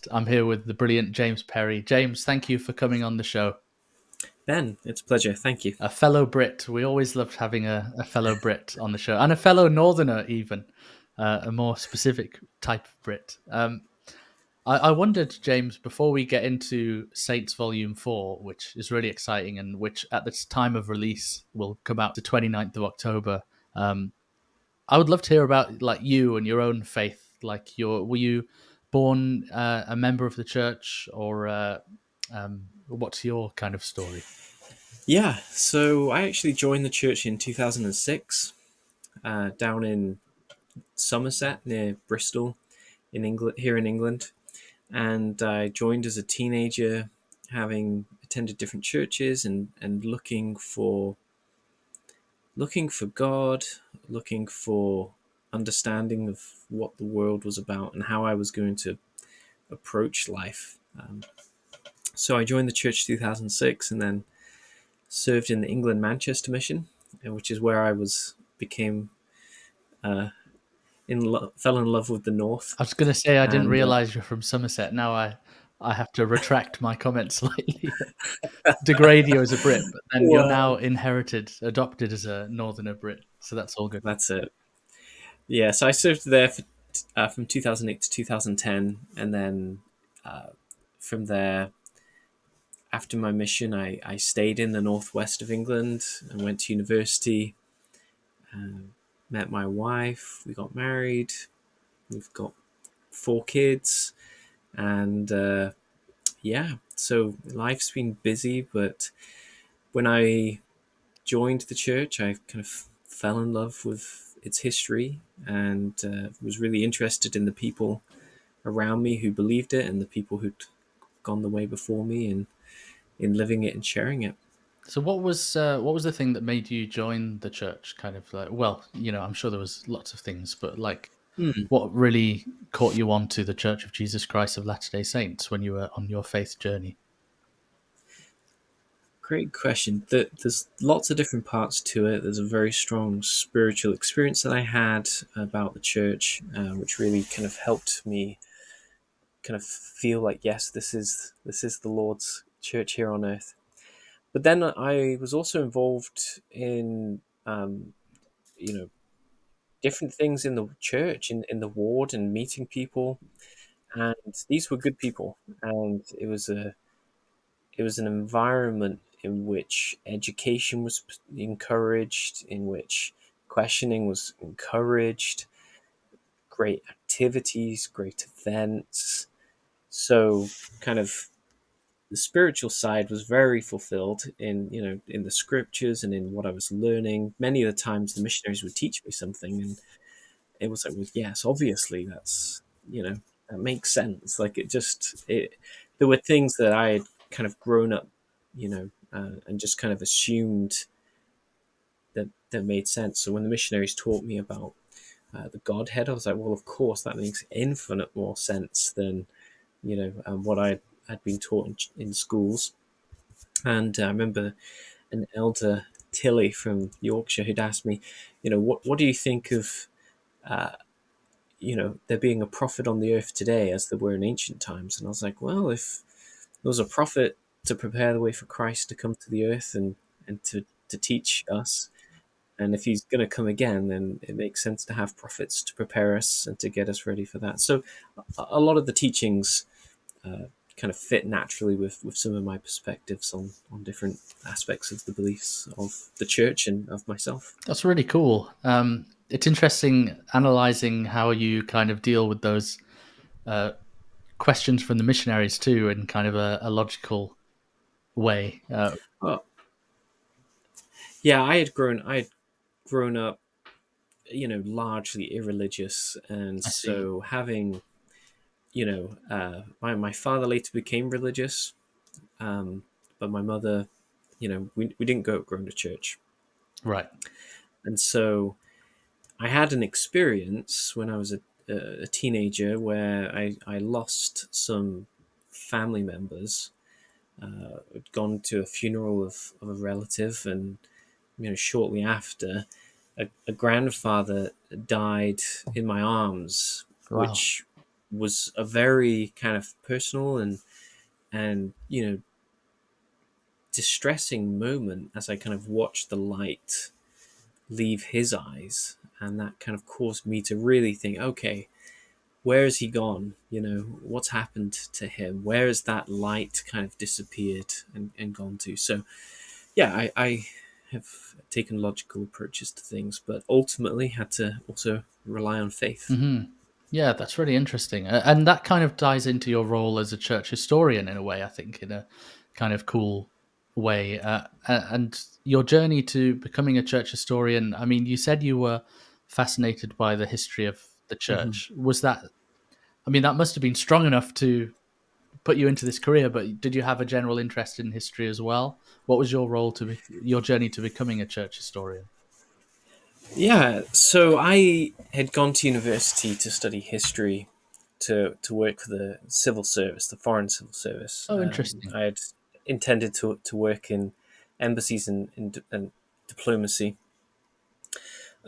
podcast. I'm here with the brilliant James Perry. James, thank you for coming on the show. Ben, it's a pleasure. Thank you. A fellow Brit. We always loved having a fellow Brit on the show, and a fellow Northerner, even a more specific type of Brit. I wondered, James, before we get into Saints Volume 4, which is really exciting and which at this time of release will come out the 29th of October, I would love to hear about like you and your own faith. Like, were you born a member of the church, or what's your kind of story? Yeah, so I actually joined the church in 2006, down in Somerset near Bristol, in England, here in England, and I joined as a teenager, having attended different churches and looking for God, looking for understanding of what the world was about and how I was going to approach life. So I joined the church 2006, and then served in the England Manchester mission, which is where I became fell in love with the North. I was going to say I didn't And realize you're from Somerset. Now I have to retract my comment slightly. Degrade you as a Brit, but then you're now well, adopted as a Northerner Brit. So that's all good. that's it. Yeah, so I served there from 2008 to 2010, and then from there, after my mission, I stayed in the northwest of England and went to university. Met my wife. We got married. We've got 4 kids, and yeah, so life's been busy, but when I joined the church, I kind of fell in love with its history, and was really interested in the people around me who believed it and the people who'd gone the way before me in living it and sharing it. So what was the thing that made you join the church? Kind of like, well, I'm sure there was lots of things, but like, Hmm. what really caught you on to the Church of Jesus Christ of Latter-day Saints when you were on your faith journey? Great question. There's lots of different parts to it. There's a very strong spiritual experience that I had about the church, which really kind of helped me kind of feel like, yes, this is the Lord's church here on earth. But then I was also involved in you know different things in the church, in the ward, and meeting people, and these were good people, and it was an environment in which education was encouraged, in which questioning was encouraged, great activities, great events. So kind of the spiritual side was very fulfilled in the scriptures and in what I was learning. Many of the times the missionaries would teach me something, and it was like, well, yes, obviously that makes sense. Like there were things that I had kind of grown up, and just kind of assumed that made sense. So when the missionaries taught me about the Godhead, I was like, well, of course that makes infinite more sense than what I had been taught in schools. And I remember an elder, Tilly from Yorkshire, who'd asked me, what do you think of there being a prophet on the earth today as there were in ancient times? And I was like, well, if there was a prophet to prepare the way for Christ to come to the earth and to teach us, and if he's going to come again, then it makes sense to have prophets to prepare us and to get us ready for that. So a lot of the teachings kind of fit naturally with some of my perspectives on different aspects of the beliefs of the church and of myself. That's really cool. It's interesting analyzing how you kind of deal with those uh, questions from the missionaries too, in kind of a logical way. Oh, yeah, I had grown up, largely irreligious, and I see. so having, my father later became religious, but my mother, we didn't grow to church, Right. and so I had an experience when I was a teenager where I lost some family members. I'd gone to a funeral of a relative, and shortly after, a grandfather died in my arms, Wow. which was a very kind of personal and distressing moment as I kind of watched the light leave his eyes, and that kind of caused me to really think, okay, where has he gone? What's happened to him? Where has that light kind of disappeared and gone to? So yeah, I have taken logical approaches to things, but ultimately had to also rely on faith. Hmm. Yeah, that's really interesting, and that kind of ties into your role as a church historian in a way. I think in a kind of cool way, and your journey to becoming a church historian. I mean, you said you were fascinated by the history of the Hmm. church. Was that? I mean, that must have been strong enough to put you into this career. But did you have a general interest in history as well? What was your role your journey to becoming a church historian? Yeah, so I had gone to university to study history, to work for the civil service, the foreign civil service. Oh, interesting. I had intended to work in embassies and diplomacy,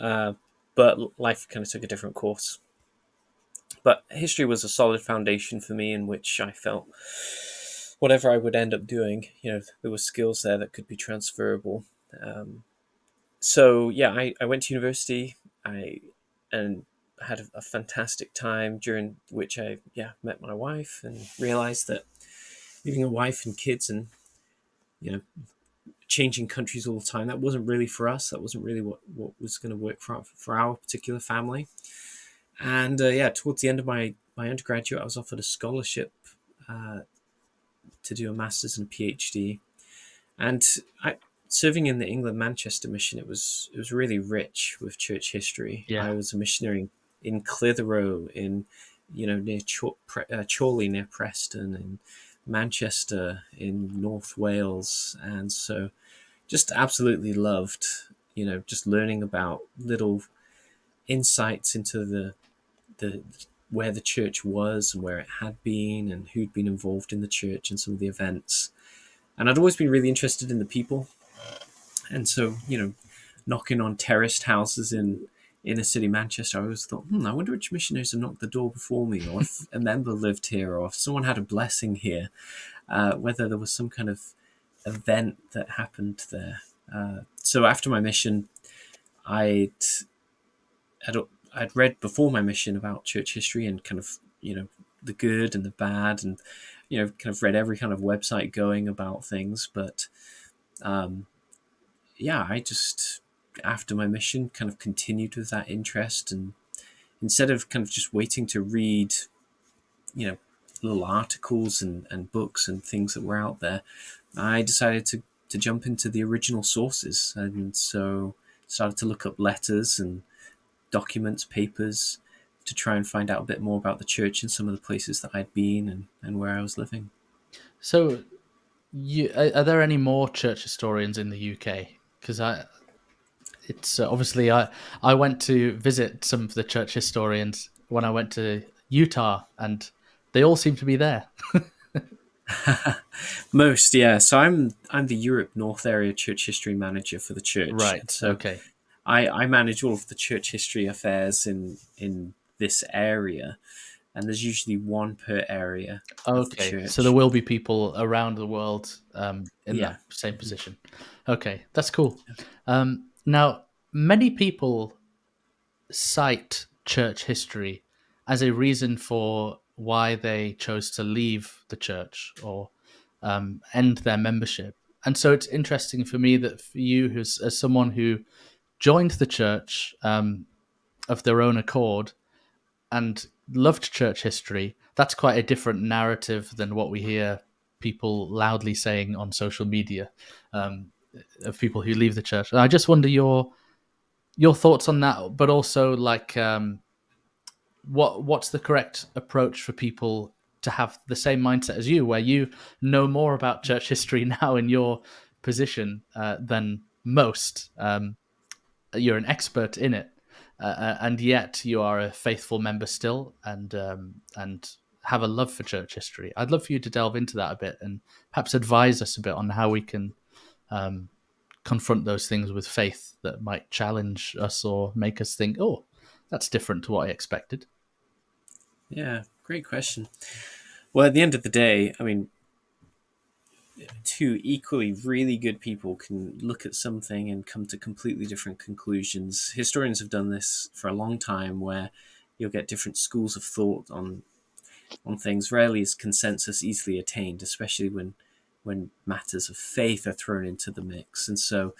uh, but life kind of took a different course. But history was a solid foundation for me, in which I felt whatever I would end up doing, there were skills there that could be transferable. Um, so yeah, I went to university. I and had a fantastic time, during which I met my wife and realized that leaving a wife and kids and you know changing countries all the time, that wasn't really for us. That wasn't really what was going to work for our particular family. And yeah, towards the end of my undergraduate, I was offered a scholarship uh, to do a master's and a PhD. And I, serving in the England Manchester mission, it was really rich with church history. Yeah. I was a missionary in Clitheroe, in near Chorley near Preston, in Manchester in North Wales, and so just absolutely loved just learning about little insights into the where the church was and where it had been and who'd been involved in the church and some of the events. And I'd always been really interested in the people, and so knocking on terraced houses in inner city Manchester, I always thought, I wonder which missionaries have knocked the door before me, or if a member lived here, or if someone had a blessing here, whether there was some kind of event that happened there. So after my mission, I'd had I'd read before my mission about church history and kind of the good and the bad, and kind of read every kind of website going about things. But um, yeah, I just, after my mission, kind of continued with that interest, and instead of kind of just waiting to read you know little articles and books and things that were out there, I decided to jump into the original sources, and so started to look up letters and documents, papers, to try and find out a bit more about the church and some of the places that I'd been and where I was living. So, are there any more church historians in the UK? Because it's obviously I went to visit some of the church historians when I went to Utah, and they all seem to be there. Most, yeah. So I'm the Europe North Area Church History Manager for the church, and Right. so Okay. I manage all of the church history affairs in this area, and there's usually one per area of the Okay. So there church. will be people around the world in Yeah. that same position. Okay, that's cool. Now, many people cite church history as a reason for why they chose to leave the church or end their membership. And so it's interesting for me that for you, who's as someone who joined the church of their own accord and loved church history, that's quite a different narrative than what we hear people loudly saying on social media um, of people who leave the church. And I just wonder your thoughts on that, but also like what's the correct approach for people to have the same mindset as you, where you know more about church history now in your position than most. You're an expert in it, and yet you are a faithful member still, and have a love for church history. I'd love for you to delve into that a bit and perhaps advise us a bit on how we can um, confront those things with faith that might challenge us or make us think, "Oh, that's different to what I expected." Yeah, Great question. Well, at the end of the day, I mean, two equally really good people can look at something and come to completely different conclusions. Historians have done this for a long time, where you'll get different schools of thought on things. Rarely is consensus easily attained, especially when matters of faith are thrown into the mix. And so,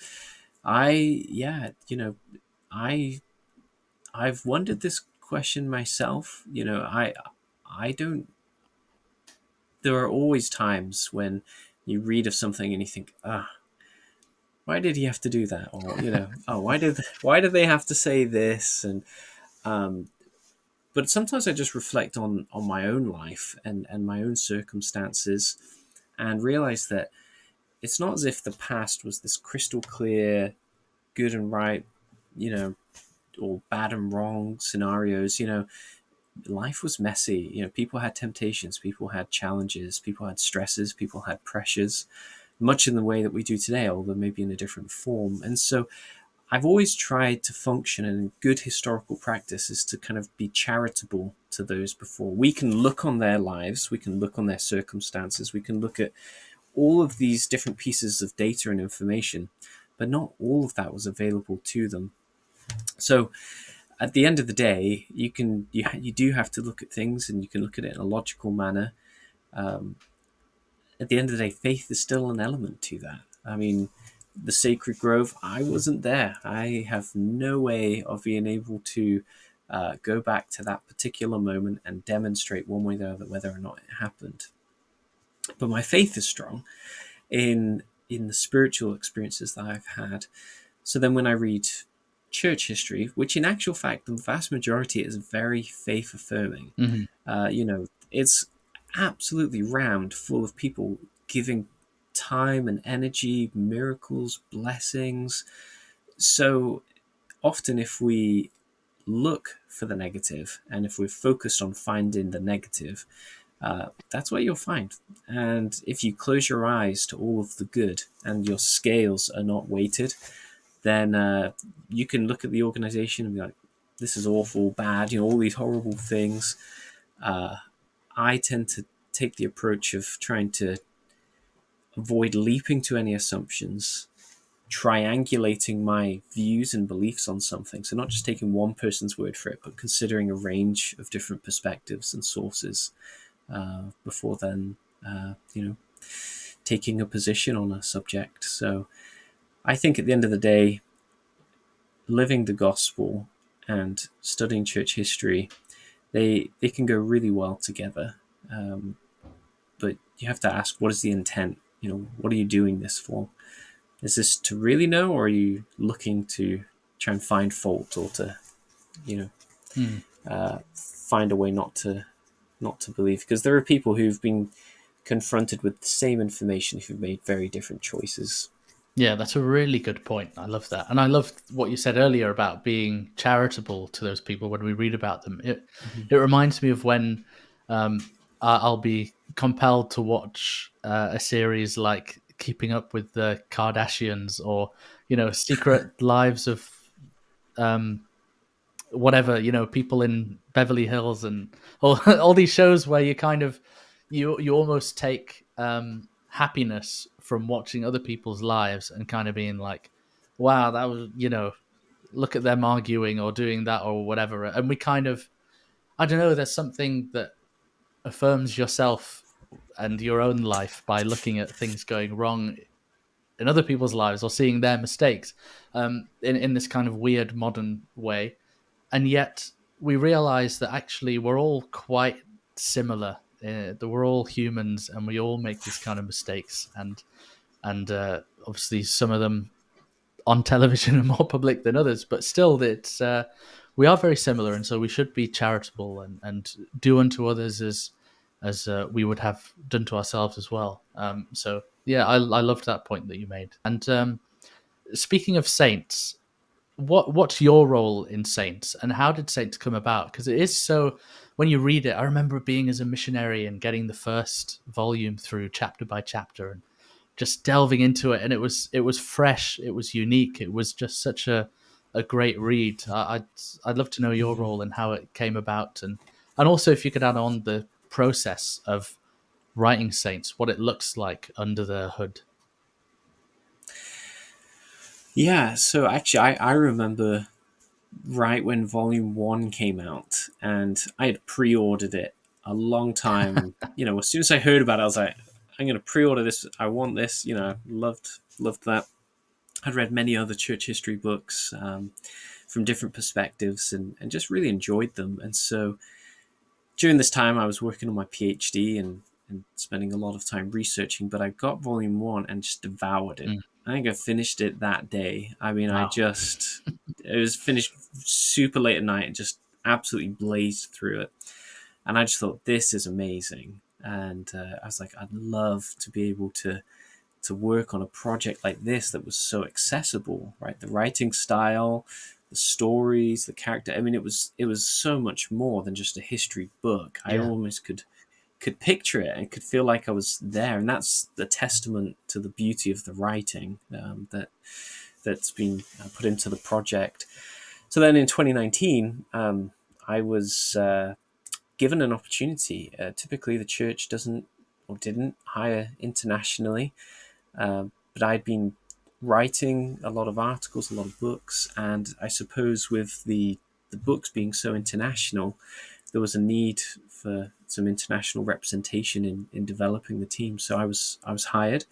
yeah, I I've wondered this question myself. I don't. There are always times when you read of something and you think, why did he have to do that? Or oh, why did they have to say this? And um, but sometimes I just reflect on my own life and my own circumstances, and realize that it's not as if the past was this crystal clear, good and right, you know, or bad and wrong scenarios. Life was messy. People had temptations, people had challenges, people had stresses, people had pressures, much in the way that we do today, although maybe in a different form. And so I've always tried to function, and good historical practice is to kind of be charitable to those before. We can look on their lives, we can look on their circumstances, we can look at all of these different pieces of data and information, but not all of that was available to them. So at the end of the day, you do have to look at things, and you can look at it in a logical manner. Um, at the end of the day, faith is still an element to that. I mean, the sacred grove, I wasn't there. I have no way of being able to go back to that particular moment and demonstrate one way or the other whether or not it happened. But my faith is strong in the spiritual experiences that I've had. So then when I read church history, which in actual fact, the vast majority is very faith affirming, Hmm. it's absolutely rammed full of people giving time and energy, miracles, blessings. So often, if we look for the negative and if we're focused on finding the negative, that's what you'll find. And if you close your eyes to all of the good and your scales are not weighted, then you can look at the organization and be like, this is awful, bad, all these horrible things. Uh, I tend to take the approach of trying to avoid leaping to any assumptions, triangulating my views and beliefs on something. So, not just taking one person's word for it, but considering a range of different perspectives and sources before then, taking a position on a subject. So, I think at the end of the day, living the gospel and studying church history, they can go really well together. But you have to ask, what is the intent? What are you doing this for? Is this to really know, or are you looking to try and find fault, or to, you know, Mm. find a way not to believe? Because there are people who've been confronted with the same information who've made very different choices. Yeah, that's a really good point. I love that. And I love what you said earlier about being charitable to those people when we read about them. It Mm-hmm. reminds me of when I'll be compelled to watch a series like Keeping Up with the Kardashians, or, Secret Lives of um, whatever, people in Beverly Hills, and all these shows where you kind of you almost take happiness from watching other people's lives and kind of being like, wow, that was, look at them arguing or doing that or whatever. And we kind of, I don't know, there's something that affirms yourself and your own life by looking at things going wrong in other people's lives or seeing their mistakes, in this kind of weird modern way. And yet we realize that actually we're all quite similar. That we're all humans and we all make these kind of mistakes, and obviously some of them on television are more public than others, but still, it's we are very similar, and so we should be charitable and do unto others as we would have done to ourselves as well. So yeah, I loved that point that you made. And speaking of saints, what's your role in Saints, and how did Saints come about? Because it is so. When you read it, I remember being as a missionary and getting the first volume through chapter by chapter and just delving into it, and it was fresh, it was unique, it was just such a great read. I'd love to know your Mm-hmm. role and how it came about, and And also, if you could add on the process of writing Saints, what it looks like under the hood. Yeah, so actually, I remember right when Volume 1 came out, and I had pre ordered it a long time. As soon as I heard about it, I was like, I'm going to pre order this. I want this. Loved that. I'd read many other church history books from different perspectives and just really enjoyed them. And so during this time, I was working on my PhD and spending a lot of time researching, but I got volume one and just devoured it. Mm, I think I finished it that day. I mean, wow. it was finished super late at night and just absolutely blazed through it. And I just thought, this is amazing. And I was like, I'd love to be able to work on a project like this that was so accessible, right? The writing style, the stories, the character. I mean, it was so much more than just a history book. I Yeah. almost could picture it and could feel like I was there, and that's the testament to the beauty of the writing that's been put into the project. So then in 2019, I was given an opportunity. Typically, the church doesn't or didn't hire internationally, but I'd been writing a lot of articles, a lot of books, and I suppose with the books being so international, there was a need for some international representation in developing the team. So I was hired,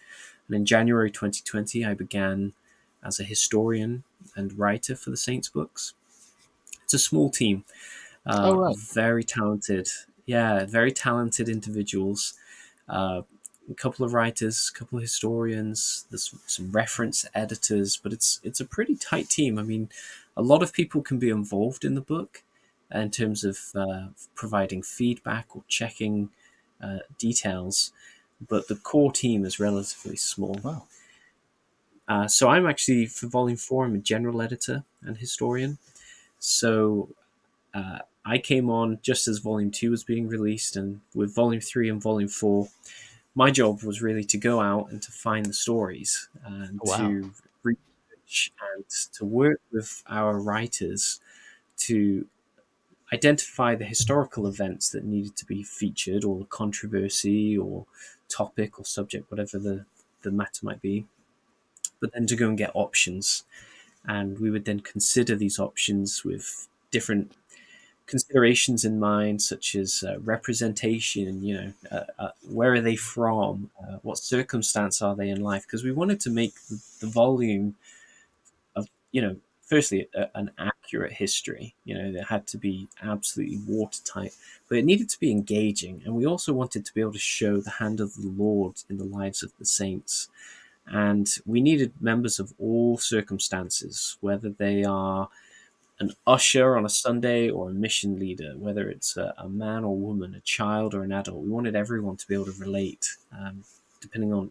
and in January 2020, I began as a historian and writer for the Saints books. It's a small team, Oh, right. very talented, yeah, very talented individuals. Uh, a couple of writers, a couple of historians. There's some reference editors, but it's a pretty tight team. I mean, a lot of people can be involved in the book in terms of providing feedback or checking details, but the core team is relatively small. Wow. So I'm actually for Volume Four. I'm a general editor and historian. So I came on just as Volume Two was being released, and with Volume Three and Volume Four, my job was really to go out and to find the stories and Wow. to research and to work with our writers to identify the historical events that needed to be featured, or controversy or topic or subject, whatever the matter might be, but then to go and get options. And we would then consider these options with different considerations in mind, such as representation. Where are they from? What circumstance are they in life? Because we wanted to make the volume of, firstly, an accurate history. It had to be absolutely watertight, but it needed to be engaging. And we also wanted to be able to show the hand of the Lord in the lives of the saints. And we needed members of all circumstances, whether they are an usher on a Sunday or a mission leader, whether it's a man or woman, a child or an adult. We wanted everyone to be able to relate, depending on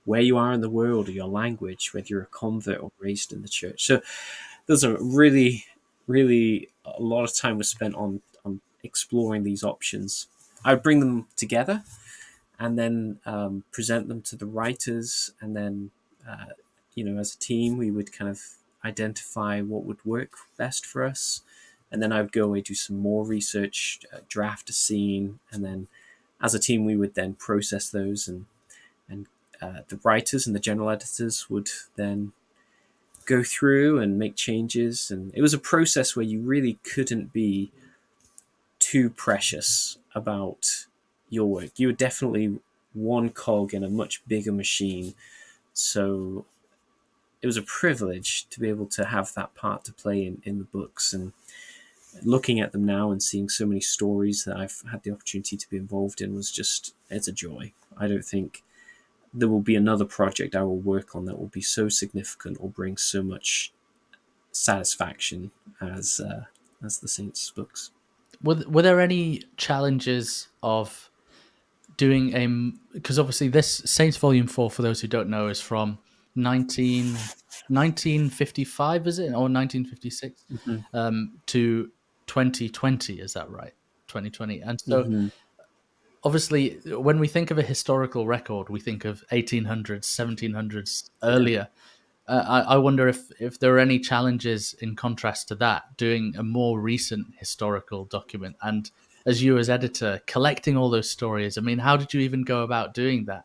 where you are in the world or your language, whether you're a convert or raised in the church. So there's a really, really a lot of time was spent on exploring these options. I would bring them together and then present them to the writers, and then as a team we would kind of identify what would work best for us, and then I would go away, do some more research, draft a scene, and then as a team we would then process those, and the writers and the general editors would then go through and make changes. And it was a process where you really couldn't be too precious about your work. You were definitely one cog in a much bigger machine. So it was a privilege to be able to have that part to play in the books. And looking at them now and seeing so many stories that I've had the opportunity to be involved in it's a joy. I don't think there will be another project I will work on that will be so significant or bring so much satisfaction as the Saints books. Were there any challenges of doing a, because obviously this Saints Volume 4, for those who don't know, is from 1955, is it, or 1956, Mm-hmm. to 2020, is that right? 2020. And so Mm-hmm. obviously when we think of a historical record, we think of 1800s, 1700s, Yeah. earlier. I wonder if there are any challenges in contrast to that, doing a more recent historical document, and as you as editor collecting all those stories? I mean, how did you even go about doing that?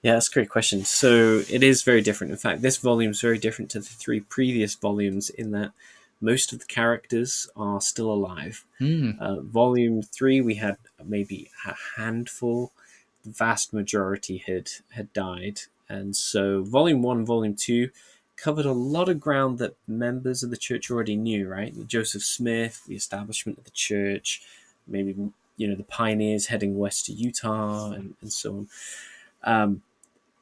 Yeah, that's a great question. So it is very different. In fact, this volume is very different to the three previous volumes in that most of the characters are still alive. Hmm. Volume three, we had maybe a handful. The vast majority had died, and so volume one, volume two covered a lot of ground that members of the church already knew. Right, Joseph Smith, the establishment of the church, maybe the pioneers heading west to Utah, and so on.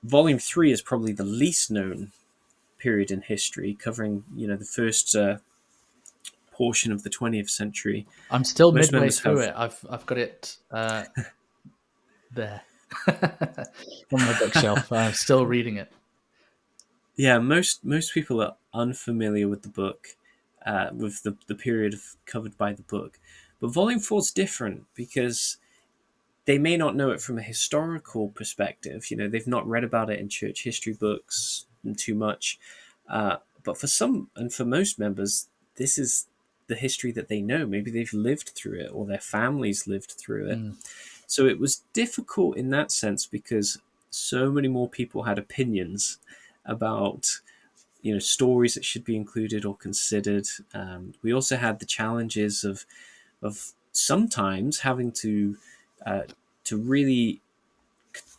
Volume three is probably the least known period in history, covering the first portion of the 20th century. I'm still Most midway members through have, it. I've got it there on my bookshelf. I'm still reading it. yeah, most people are unfamiliar with the book, with the period covered by the book. But Volume four is different because they may not know it from a historical perspective. They've not read about it in church history books too much. But for some and for most members, this is the history that they know. Maybe they've lived through it or their families lived through it. Mm. So it was difficult in that sense because so many more people had opinions about stories that should be included or considered. We also had the challenges of sometimes having uh, to really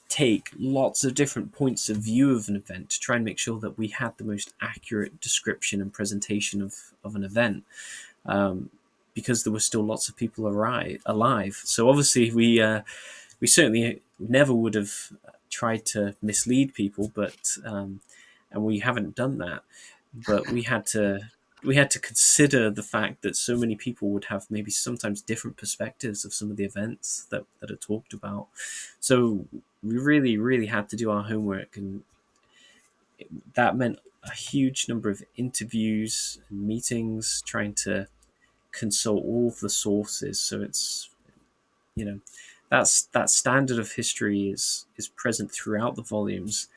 take lots of different points of view of an event to try and make sure that we had the most accurate description and presentation of an event, because there were still lots of people alive. So obviously we certainly never would have tried to mislead people, but and we haven't done that. But we had to consider the fact that so many people would have maybe sometimes different perspectives of some of the events that are talked about. So we really, really had to do our homework, and that meant a huge number of interviews and meetings, trying to consult all of the sources. So it's that standard of history is present throughout the volumes,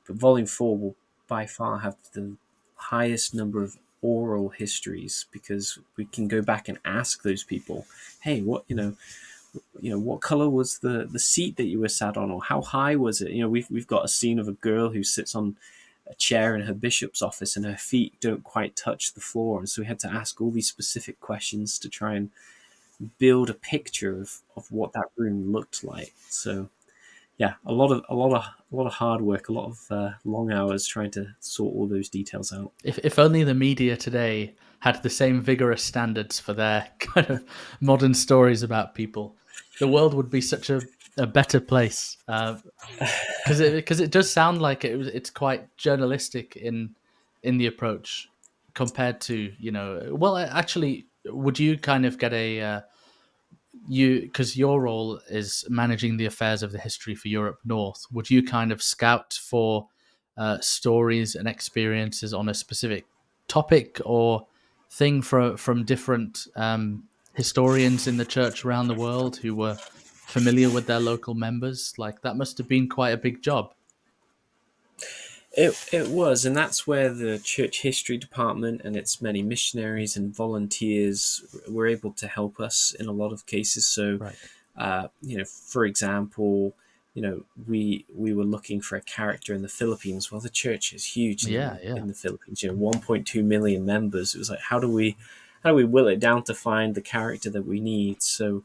but volume four will by far have the highest number of oral histories because we can go back and ask those people, hey, what color was the seat that you were sat on, or how high was it? We've got a scene of a girl who sits on a chair in her bishop's office and her feet don't quite touch the floor, and so we had to ask all these specific questions to try and build a picture of what that room looked like. So yeah, a lot of hard work, a lot of long hours trying to sort all those details out. If only the media today had the same vigorous standards for their kind of modern stories about people, the world would be such a better place. Because it does sound like it's quite journalistic in the approach compared to well, actually, would you kind of get a you because your role is managing the affairs of the history for Europe North, would you kind of scout for stories and experiences on a specific topic or thing from different historians in the church around the world who were familiar with their local members? Like that must have been quite a big job. It was, and that's where the church history department and its many missionaries and volunteers were able to help us in a lot of cases. So, Right. for example, we were looking for a character in the Philippines. Well, the church is huge Yeah, in yeah. the Philippines. 1.2 million members. It was like, how do we will it down to find the character that we need? So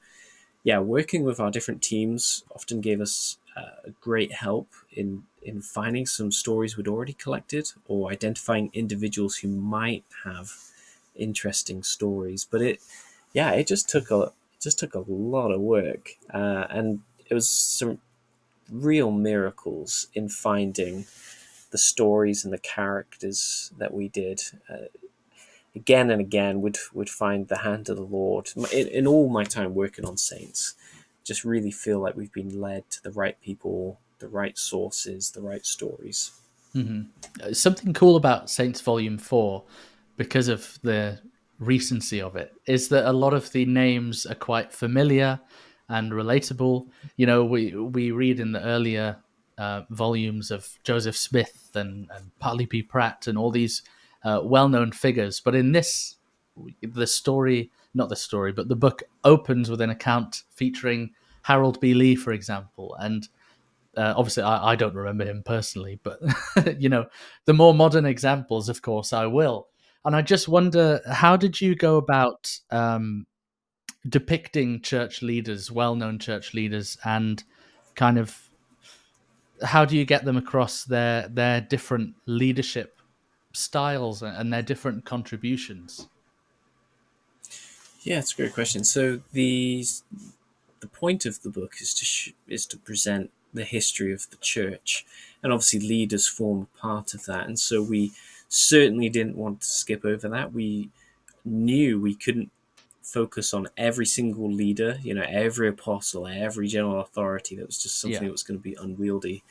yeah, working with our different teams often gave us great help in finding some stories we'd already collected or identifying individuals who might have interesting stories. But it just took a lot of work, and it was some real miracles in finding the stories and the characters that we did. Again and again would find the hand of the Lord in all my time working on Saints. Just really feel like we've been led to the right people, the right sources, the right stories. Something cool about Saints Volume 4, because of the recency of it, is that a lot of the names are quite familiar and relatable. We read in the earlier volumes of Joseph Smith and Parley P. Pratt and all these well known figures. But in this, the story not the story, but the book opens with an account featuring Harold B. Lee, for example, and obviously, I don't remember him personally, but the more modern examples, of course, I will. And I just wonder, how did you go about depicting church leaders, well-known church leaders, and kind of how do you get them across their different leadership styles and their different contributions? Yeah, it's a great question. So the point of the book is to present the history of the church, and obviously leaders form a part of that. And so we certainly didn't want to skip over that. We knew we couldn't focus on every single leader, every apostle, every general authority. That was just something Yeah, that was going to be unwieldy.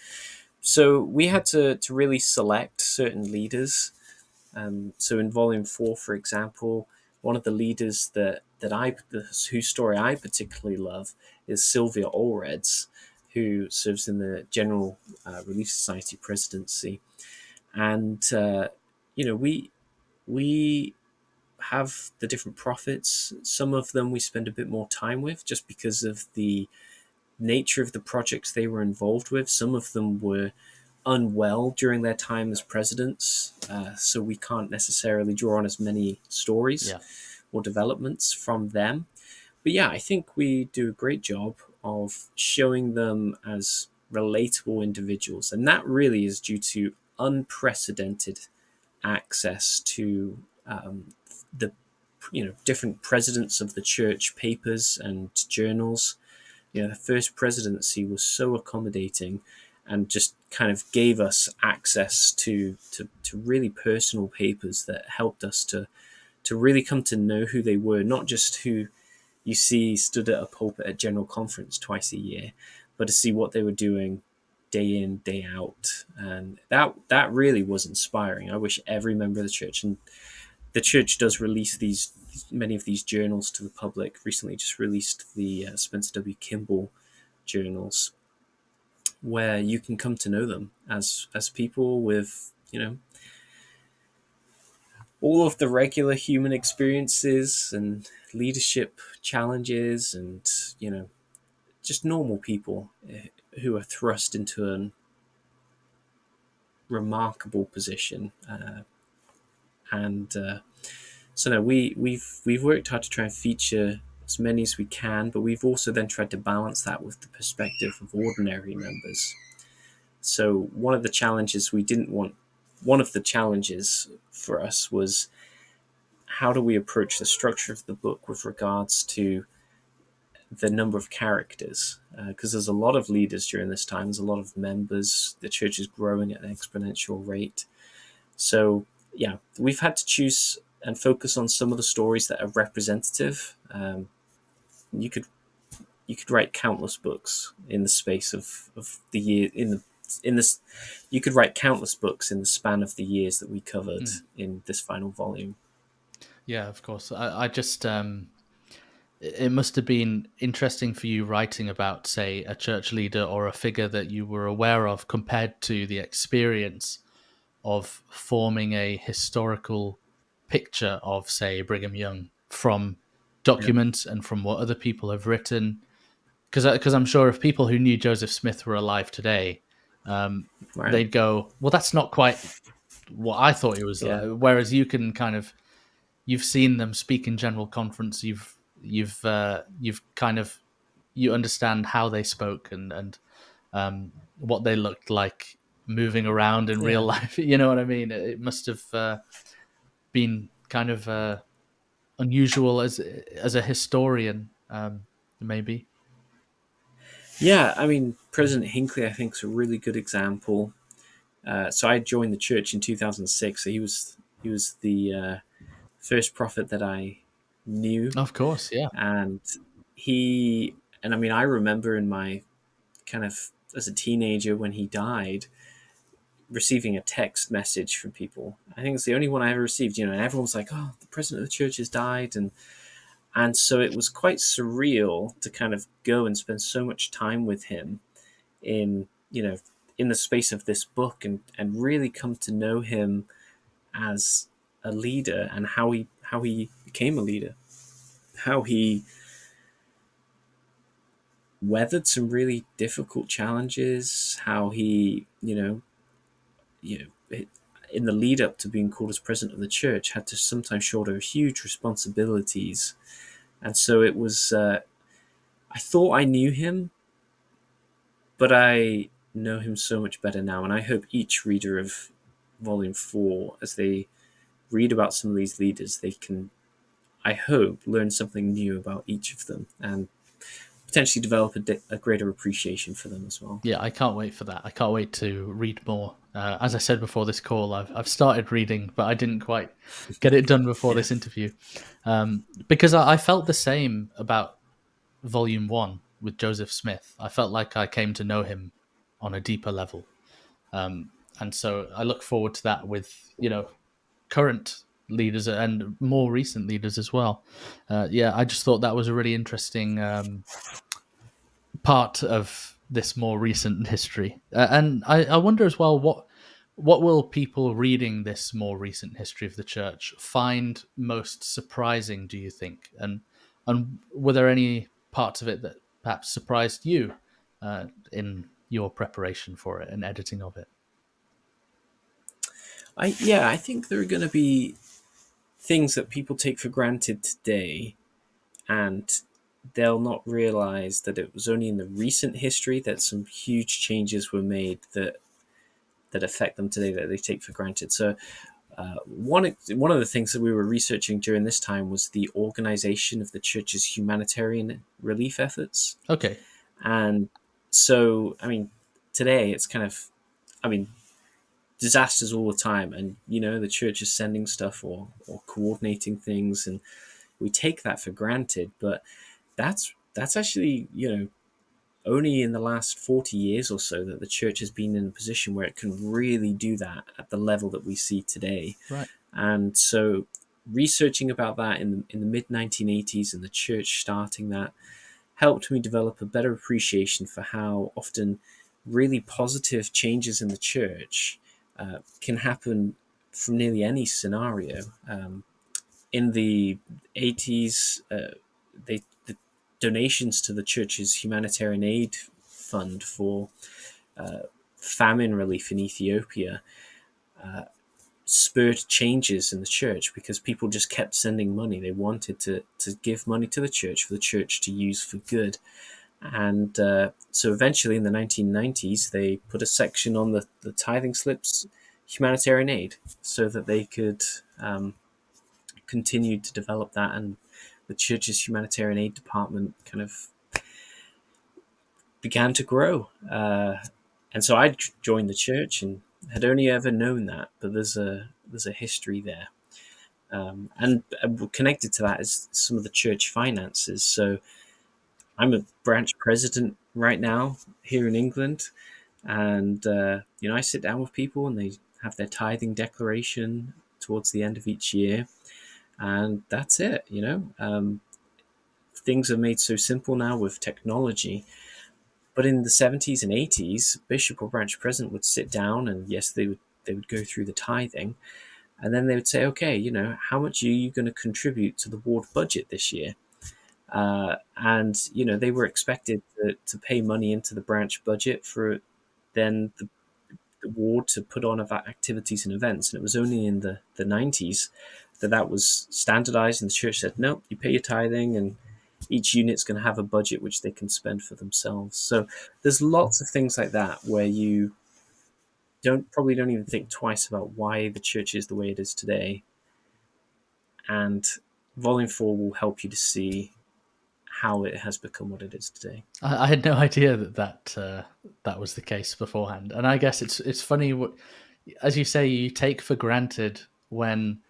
So we had to really select certain leaders. So in volume 4, for example, one of the leaders whose story I particularly love is Sylvia Allred's, who serves in the General Relief Society presidency. And we have the different prophets. Some of them we spend a bit more time with, just because of the nature of the projects they were involved with. Some of them were unwell during their time as presidents, so we can't necessarily draw on as many stories yeah, or developments from them. But yeah, I think we do a great job of showing them as relatable individuals, and that really is due to unprecedented access to the different presidents of the church papers and journals. The first presidency was so accommodating and just kind of gave us access to really personal papers that helped us to really come to know who they were, not just who you see stood at a pulpit at General Conference twice a year, but to see what they were doing day in, day out. And that really was inspiring. I wish every member of the church, and the church does release many of these journals to the public. Recently just released the Spencer W. Kimball journals, where you can come to know them as people with all of the regular human experiences and leadership challenges, and just normal people who are thrust into a remarkable position. And So no, we've worked hard to try and feature as many as we can, but we've also then tried to balance that with the perspective of ordinary members. So one of the challenges for us was, how do we approach the structure of the book with regards to the number of characters? Because there's a lot of leaders during this time, there's a lot of members, the church is growing at an exponential rate. So yeah, we've had to choose and focus on some of the stories that are representative. You could write countless books in the space of the year in this you could write countless books in the span of the years that we covered mm. in this final volume. Yeah, of course. I just it must have been interesting for you writing about, say, a church leader or a figure that you were aware of compared to the experience of forming a historical picture of, say, Brigham Young from Yeah. documents and from what other people have written. Because I'm sure if people who knew Joseph Smith were alive today, Right. they'd go, "Well, that's not quite what I thought it was Yeah. like." Whereas you can kind of you've seen them speak in general conference. You've kind of you understand how they spoke what they looked like moving around in real Yeah. life. You know what I mean? It must have been kind of unusual as a historian, maybe. Yeah, I mean, President Hinckley, I think, is a really good example. So I joined the church in 2006. So he was the first prophet that I knew, Of course, yeah. and he and I mean, I remember in my kind of as a teenager when he died, receiving a text message from people. I think it's the only one I ever received. And everyone's like, "Oh, the president of the church has died," and so it was quite surreal to kind of go and spend so much time with him in in the space of this book, and really come to know him as a leader and how he became a leader. how he weathered some really difficult challenges, how he, in the lead up to being called as president of the church, had to sometimes shoulder huge responsibilities. And so it was, I thought I knew him, but I know him so much better now. And I hope each reader of Volume 4, as they read about some of these leaders, they can, I hope, learn something new about each of them and potentially develop a greater appreciation for them as well. Yeah, I can't wait for that. I can't wait to read more. As I said before this call, I've started reading, but I didn't quite get it done before Yeah. this interview, because I felt the same about Volume One with Joseph Smith. I felt like I came to know him on a deeper level, and so I look forward to that with current leaders and more recent leaders as well. Yeah, I just thought that was a really interesting part of this more recent history. And I wonder as well what will people reading this more recent history of the church find most surprising, do you think? And were there any parts of it that perhaps surprised you in your preparation for it and editing of it? I think there are going to be things that people take for granted today, and they'll not realize that it was only in the recent history that some huge changes were made that affect them today that they take for granted. So one of the things that we were researching during this time was the organization of the church's humanitarian relief efforts. Okay. And so, I mean, today it's kind of, I mean, disasters all the time, and the church is sending stuff or coordinating things, and we take that for granted. But that's actually only in the last 40 years or so that the church has been in a position where it can really do that at the level that we see today. Right. And so researching about that in the mid 1980s and the church starting that helped me develop a better appreciation for how often really positive changes in the church can happen from nearly any scenario. In the 80s, the donations to the church's humanitarian aid fund for famine relief in Ethiopia spurred changes in the church because people just kept sending money. They wanted to give money to the church for the church to use for good. And so eventually in the 1990s, they put a section on the tithing slips, humanitarian aid, so that they could continue to develop that. And the church's humanitarian aid department kind of began to grow. And so I joined the church and had only ever known that, but there's a history there. And connected to that is some of the church finances. So I'm a branch president right now here in England, and I sit down with people and they have their tithing declaration towards the end of each year, and that's it. Things are made so simple now with technology. But in the 70s and 80s, bishop or branch president would sit down, and yes, they would go through the tithing, and then they would say, okay, how much are you going to contribute to the ward budget this year? And they were expected to pay money into the branch budget for then the ward to put on activities and events. And it was only in the 90s that was standardized, and the church said, no, you pay your tithing, and each unit's going to have a budget which they can spend for themselves. So there's lots of things like that where you probably don't even think twice about why the church is the way it is today. And Volume 4 will help you to see how it has become what it is today. I had no idea that was the case beforehand, and I guess it's funny what, as you say, you take for granted when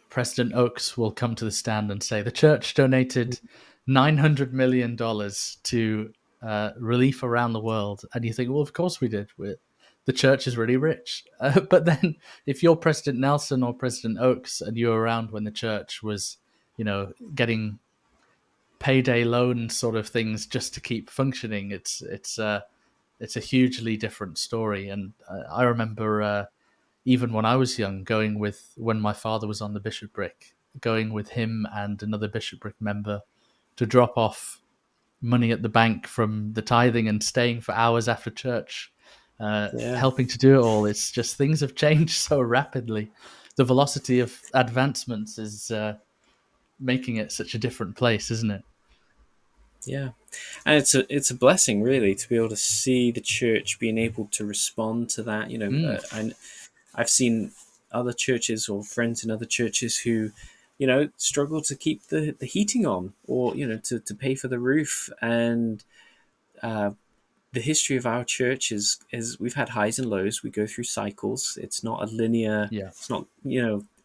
President Oakes will come to the stand and say the church donated $900 million to relief around the world, and you think, well, of course we did. The church is really rich, but then if you're President Nelson or President Oakes and you're around when the church was, getting payday loan sort of things just to keep functioning, it's a hugely different story. And I remember even when I was young, going with when my father was on the bishopric, going with him and another bishopric member to drop off money at the bank from the tithing and staying for hours after church, Yeah. helping to do it all. It's just things have changed so rapidly. The velocity of advancements is making it such a different place, isn't it? Yeah. And it's a blessing, really, to be able to see the church being able to respond to that. Mm, I've seen other churches or friends in other churches who, struggle to keep the heating on, or to pay for the roof. And uh, the history of our church is we've had highs and lows. We go through cycles. It's not a linear. yeah, It's not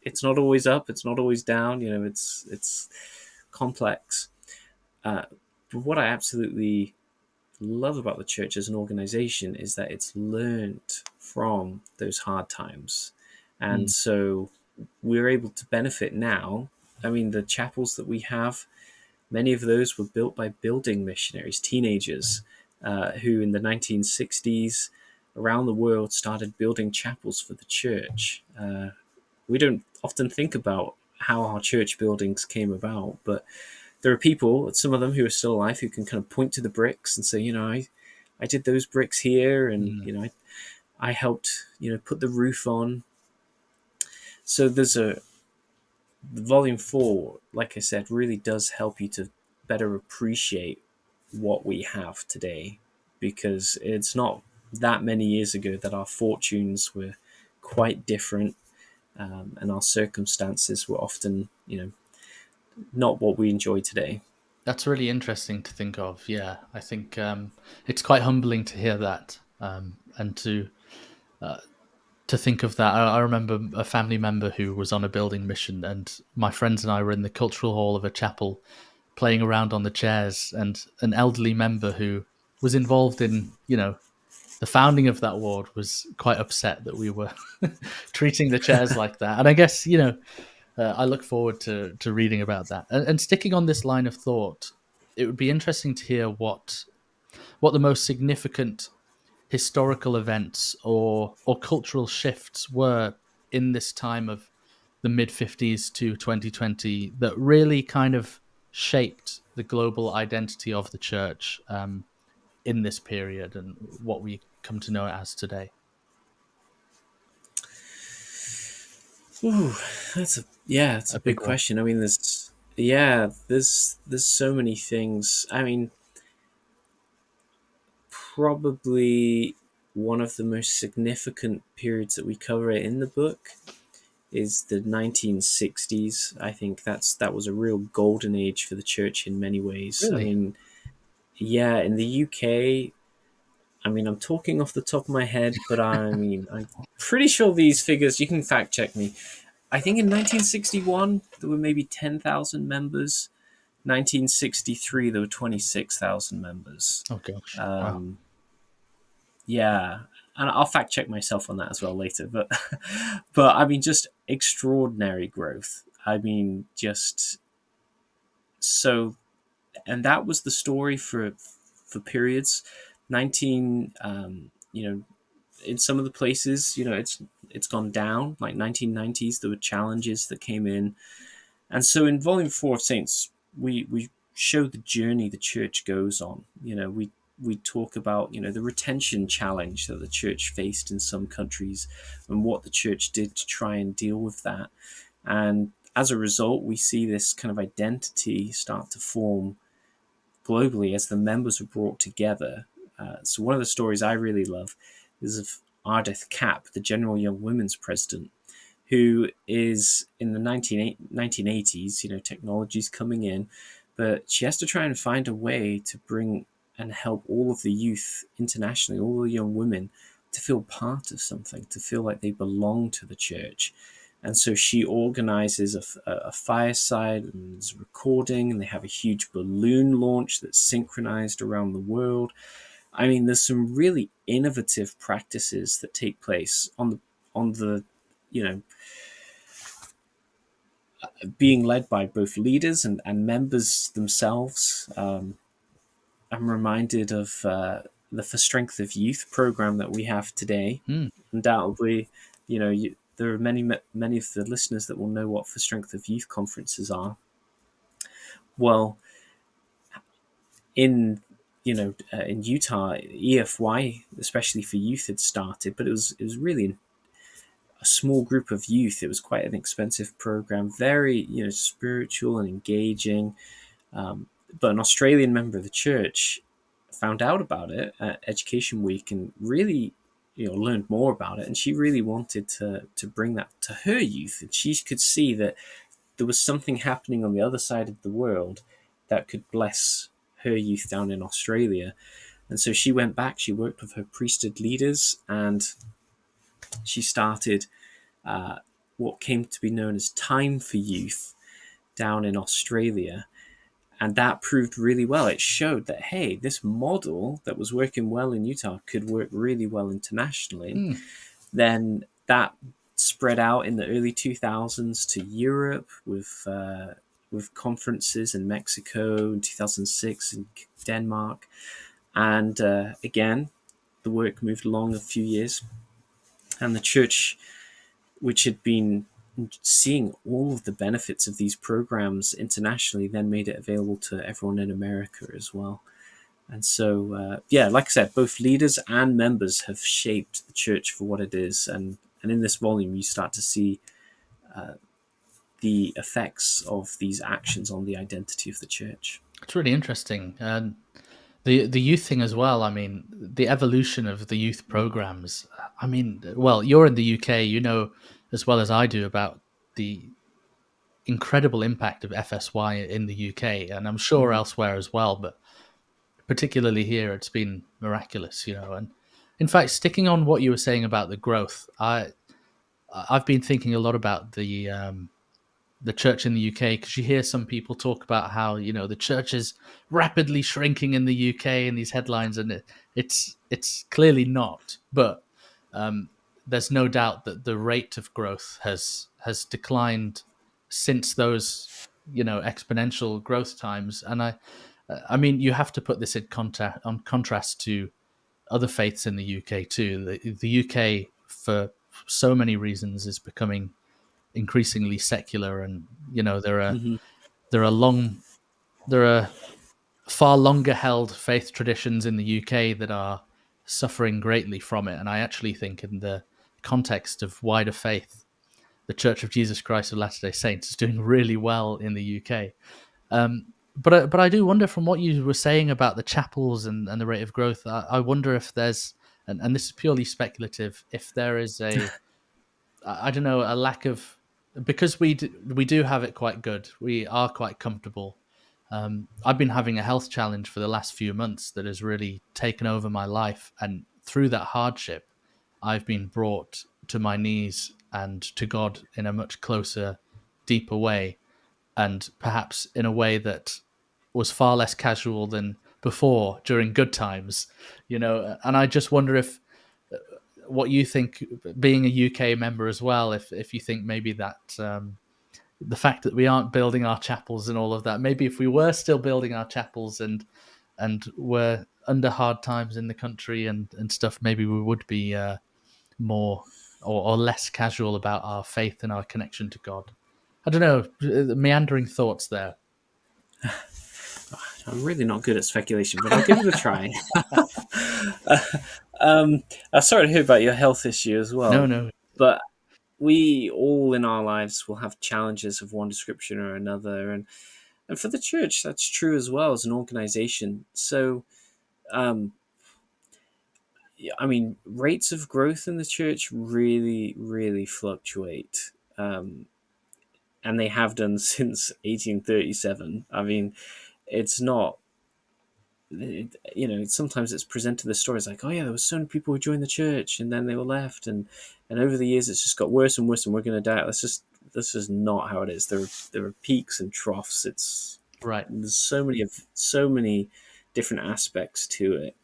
it's not always up. It's not always down. It's complex. Uh, but what I absolutely love about the church as an organization is that it's learned from those hard times. And mm, so we're able to benefit now. I mean, the chapels that we have, many of those were built by building missionaries, teenagers, who in the 1960s around the world started building chapels for the church. We don't often think about how our church buildings came about, but there are people, some of them who are still alive, who can kind of point to the bricks and say, I did those bricks here, and mm. I helped, put the roof on. So there's a volume four, like I said, really does help you to better appreciate what we have today, because it's not that many years ago that our fortunes were quite different, and our circumstances were often, not what we enjoy today. That's really interesting to think of. Yeah, I think it's quite humbling to hear that, and uh, to think of that. I remember a family member who was on a building mission, and my friends and I were in the cultural hall of a chapel playing around on the chairs, and an elderly member who was involved in, the founding of that ward was quite upset that we were treating the chairs like that. And I guess, I look forward to reading about that. And sticking on this line of thought, it would be interesting to hear what the most significant historical events or cultural shifts were in this time of the mid 50s to 2020 that really kind of shaped the global identity of the church, in this period and what we come to know it as today. Ooh, that's a A big big one. question. I mean, there's so many things. I mean, probably one of the most significant periods that we cover in the book is the 1960s. I think that was a real golden age for the church in many ways. I Really? mean, yeah, in the UK, I mean, I'm talking off the top of my head, but I mean, I'm pretty sure these figures, you can fact check me. I think in 1961, there were maybe 10,000 members. 1963, there were 26,000 members. Oh gosh. Wow. Um, yeah, and I'll fact check myself on that as well later. But, but I mean, just extraordinary growth. I mean, just so, and that was the story for periods. 19, in some of the places, it's gone down. Like 1990s, there were challenges that came in. And so in volume four of Saints, we show the journey the church goes on. We talk about, the retention challenge that the church faced in some countries and what the church did to try and deal with that. And as a result, we see this kind of identity start to form globally as the members are brought together. So one of the stories I really love is of Ardith Cap, the General Young Women's President, who is in the 1980s, technology's coming in, but she has to try and find a way to bring and help all of the youth internationally, all the young women, to feel part of something, to feel like they belong to the church. And so she organizes a fireside and there's recording, and they have a huge balloon launch that's synchronized around the world. I mean, there's some really innovative practices that take place on the you know being led by both leaders and members themselves. I'm reminded of the For Strength of Youth program that we have today. Hmm. Undoubtedly, you know, there are many of the listeners that will know what For Strength of Youth conferences are. Well, in in Utah, EFY, especially for youth, had started, but it was really a small group of youth. It was quite an expensive program, very spiritual and engaging. But an Australian member of the church found out about it at Education Week and really learned more about it, and she really wanted to bring that to her youth, and she could see that there was something happening on the other side of the world that could bless her youth down in Australia. And so she went back, she worked with her priesthood leaders, and she started what came to be known as Time for Youth down in Australia. And that proved really well. It showed that, hey, this model that was working well in Utah could work really well internationally. Mm. Then that spread out in the early 2000s to Europe with conferences in Mexico in 2006 in Denmark. And again, the work moved along a few years. And the church, which had been seeing all of the benefits of these programs internationally, then made it available to everyone in America as well. And so, like I said, both leaders and members have shaped the church for what it is. And in this volume, you start to see the effects of these actions on the identity of the church. It's really interesting. And the youth thing as well. I mean, the evolution of the youth programs. I mean, well, you're in the UK, you know as well as I do about the incredible impact of FSY in the UK, and I'm sure Mm-hmm. elsewhere as well, but particularly here, it's been miraculous, you know. And in fact, sticking on what you were saying about the growth, I've been thinking a lot about the church in the UK, because you hear some people talk about how the church is rapidly shrinking in the UK in these headlines, and it's clearly not. But um, there's no doubt that the rate of growth has declined since those exponential growth times. And I mean, you have to put this in contrast to other faiths in the UK too. The UK, for so many reasons, is becoming increasingly secular, and there are Mm-hmm. there are long there are far longer held faith traditions in the UK that are suffering greatly from it. And I actually think, in the context of wider faith, the Church of Jesus Christ of Latter-day Saints is doing really well in the UK. But I do wonder, from what you were saying about the chapels and the rate of growth, I wonder if there's, and this is purely speculative, if there is I don't know, a lack of, because we do have it quite good. We are quite comfortable. I've been having a health challenge for the last few months that has really taken over my life, and through that hardship, I've been brought to my knees and to God in a much closer, deeper way, and perhaps in a way that was far less casual than before during good times. And I just wonder if what you think, being a UK member as well, if you think maybe that the fact that we aren't building our chapels and all of that, maybe if we were still building our chapels and were under hard times in the country and stuff, maybe we would be more or less casual about our faith and our connection to God. I don't know, meandering thoughts there. I'm really not good at speculation, but I'll give it a try. I'm sorry to hear about your health issue as No, well, no. but we all in our lives will have challenges of one description or another, and for the church that's true as well as an organization. So um, yeah, I mean, rates of growth in the church really, really fluctuate, and they have done since 1837. I mean, it's not. Sometimes it's presented the stories like, oh yeah, there was so many people who joined the church and then they all left, and over the years it's just got worse and worse, and we're going to die. That's just not how it is. There are peaks and troughs. Right. There's so many different aspects to it.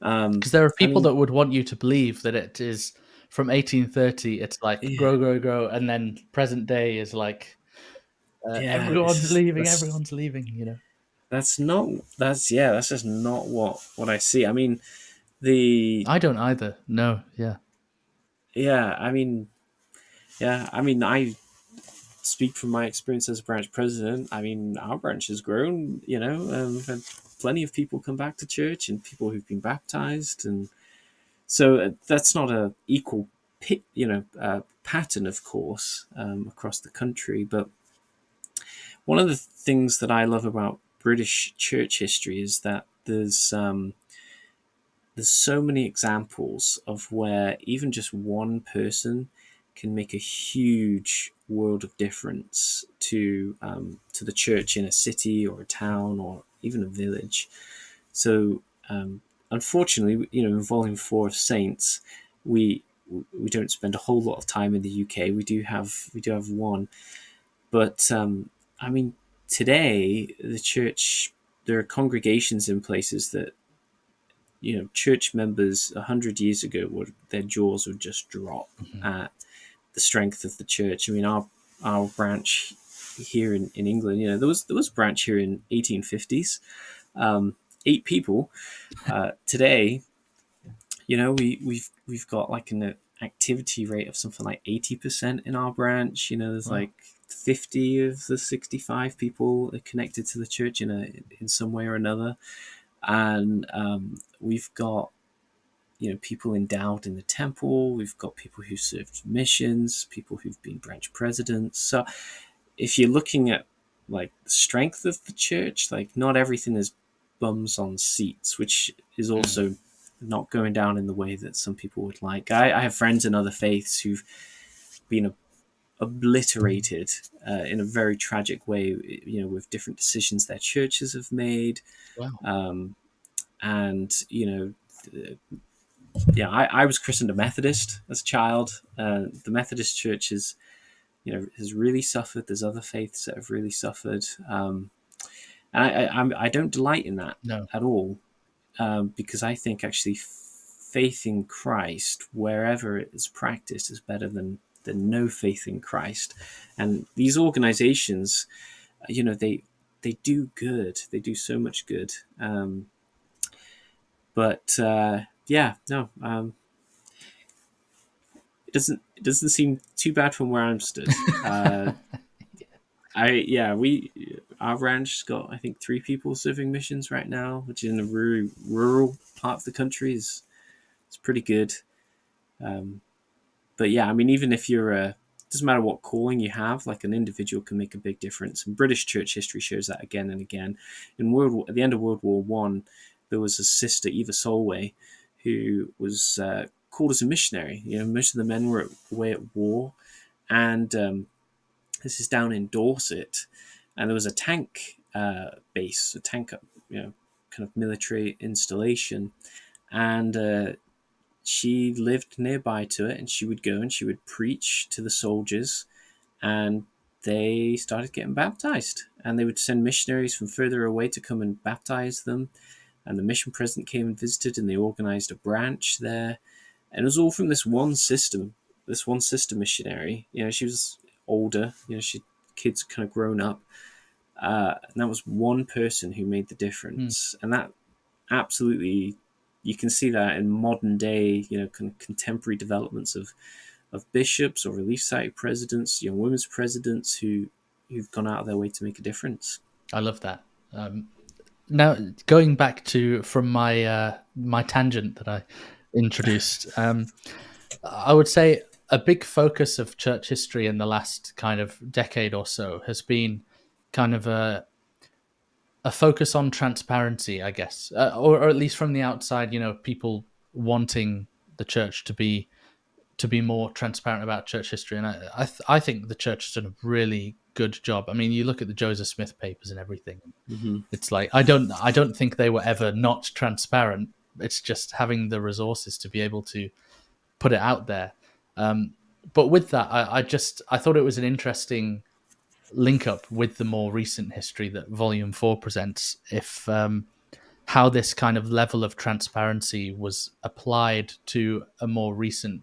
Because there are I people mean, that would want you to believe that it is from 1830, it's like yeah, grow, grow, grow, and then present day is like yeah, everyone's it's leaving, that's everyone's leaving. that's not that's just not what I see. I mean, the I don't either. No, yeah. yeah, I mean, Yeah, I mean, I speak from my experience as a branch president. I mean, our branch has grown. We've had plenty of people come back to church and people who've been baptized, and so that's not a equal pattern, of course, across the country. But one of the things that I love about British church history is that there's so many examples of where even just one person can make a huge world of difference to the church in a city or a town or even a village. So, unfortunately, in Volume 4 of Saints, we we don't spend a whole lot of time in the UK. We do have one, but I mean, today the church, there are congregations in places that church members 100 years ago would their jaws would just drop Mhm. at the strength of the church. I mean, our branch here in England, there was a branch here in 1850s, 8 people. Today, we've got like an activity rate of something like 80% in our branch. There's Wow. like 50 of the 65 people are connected to the church in some way or another, and we've got people endowed in the temple. We've got people who served missions, people who've been branch presidents. So if you're looking at like the strength of the church, like not everything is bums on seats, which is Mm. also not going down in the way that some people would like. I have friends in other faiths who've been obliterated in a very tragic way, with different decisions their churches have made. Wow. Um, and, yeah, I was christened a Methodist as a child. The Methodist Church has really suffered. There's other faiths that have really suffered, and I don't delight in that No. at all, because I think actually faith in Christ, wherever it is practiced, is better than no faith in Christ. And these organizations, they do good. They do so much good. But yeah, no, it doesn't seem too bad from where I'm stood. I yeah we Our ranch's got, I think, 3 people serving missions right now, which in a rural part of the country is it's pretty good. Um, but yeah, I mean, even if you're a doesn't matter what calling you have, like an individual can make a big difference. And British church history shows that again and again. At the end of World War I, there was a sister, Eva Solway, who was called as a missionary. Most of the men were away at war, and this is down in Dorset, and there was a tank base, a tank, kind of military installation, and she lived nearby to it, and she would go and she would preach to the soldiers, and they started getting baptized, and they would send missionaries from further away to come and baptize them, and the mission president came and visited, and they organized a branch there, and it was all from this one sister missionary. She was older. She kids kind of grown up, and that was one person who made the Mm. difference. And that absolutely, you can see that in modern day, kind of contemporary developments of bishops or relief society presidents, young women's presidents who've gone out of their way to make a difference. I love that. Now, going back to from my tangent that I introduced, I would say a big focus of church history in the last kind of decade or so has been kind of a focus on transparency, I guess, or at least from the outside, people wanting the church to be more transparent about church history, and I think the church has done a really good job. I mean, you look at the Joseph Smith papers and everything. Mm-hmm. It's like I don't think they were ever not transparent. It's just having the resources to be able to put it out there. Um, but with that, I thought it was an interesting link up with the more recent history that Volume 4 presents. If how this kind of level of transparency was applied to a more recent